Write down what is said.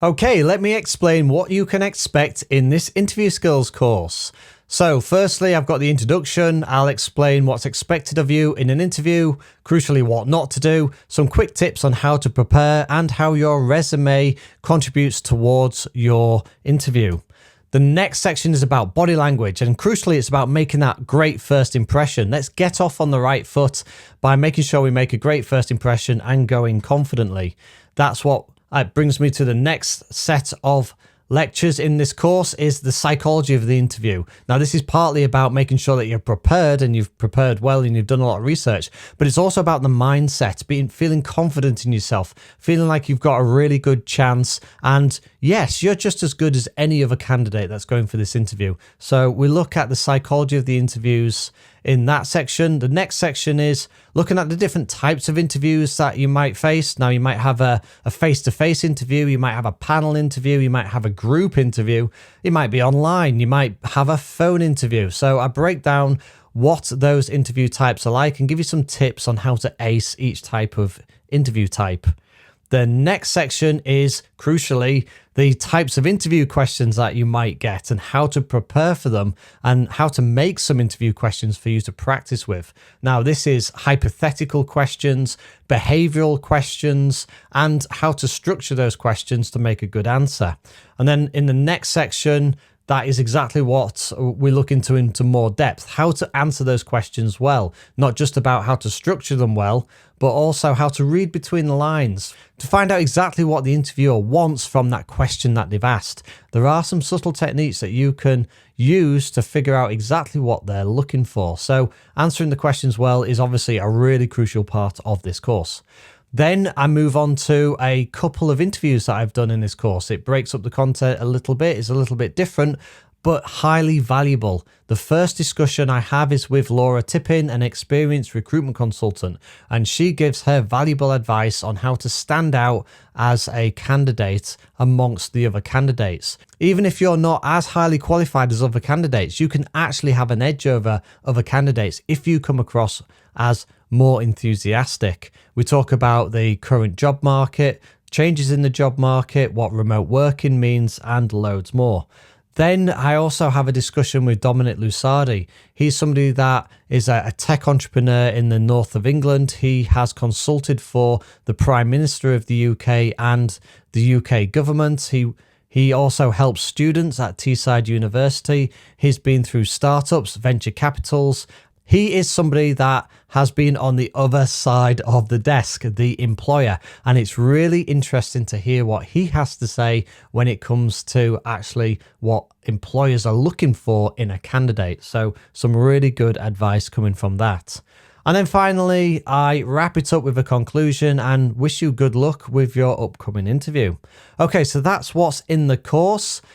Okay, let me explain what you can expect in this interview skills course. So firstly, I've got the introduction. I'll explain what's expected of you in an interview, crucially what not to do, some quick tips on how to prepare and how your resume contributes towards your interview. The next section is about body language, and crucially, it's about making that great first impression. Let's get off on the right foot by making sure we make a great first impression and going confidently. That's what brings me to the next set of lectures in this course is the psychology of the interview. Now, this is partly about making sure that you're prepared and you've prepared well and you've done a lot of research, but it's also about the mindset, feeling confident in yourself, feeling like you've got a really good chance. And yes, you're just as good as any other candidate that's going for this interview. So we look at the psychology of the interviews in that section. The next section is looking at the different types of interviews that you might face. Now, you might have a face-to-face interview, you might have a panel interview, you might have a group interview, it might be online, you might have a phone interview. So I break down what those interview types are like and give you some tips on how to ace each type of interview type. The next section is, crucially, the types of interview questions that you might get and how to prepare for them and how to make some interview questions for you to practice with. Now, this is hypothetical questions, behavioral questions, and how to structure those questions to make a good answer. And then in the next section, that is exactly what we look into more depth, how to answer those questions well, not just about how to structure them well, but also how to read between the lines to find out exactly what the interviewer wants from that question that they've asked. There are some subtle techniques that you can use to figure out exactly what they're looking for. So answering the questions well is obviously a really crucial part of this course. Then I move on to a couple of interviews that I've done in this course. It breaks up the content a little bit. It's a little bit different, but highly valuable. The first discussion I have is with Laura Tippin, an experienced recruitment consultant, and she gives her valuable advice on how to stand out as a candidate amongst the other candidates. Even if you're not as highly qualified as other candidates, you can actually have an edge over other candidates if you come across as more enthusiastic. We talk about the current job market, changes in the job market, what remote working means, and loads more. Then I also have a discussion with Dominic Lusardi. He's somebody that is a tech entrepreneur in the north of England. He has consulted for the Prime Minister of the UK and the UK government. He also helps students at Teesside University. He's been through startups, venture capitals. He is somebody that has been on the other side of the desk, the employer, and it's really interesting to hear what he has to say when it comes to actually what employers are looking for in a candidate. So some really good advice coming from that. And then finally, I wrap it up with a conclusion and wish you good luck with your upcoming interview. Okay, so that's what's in the course.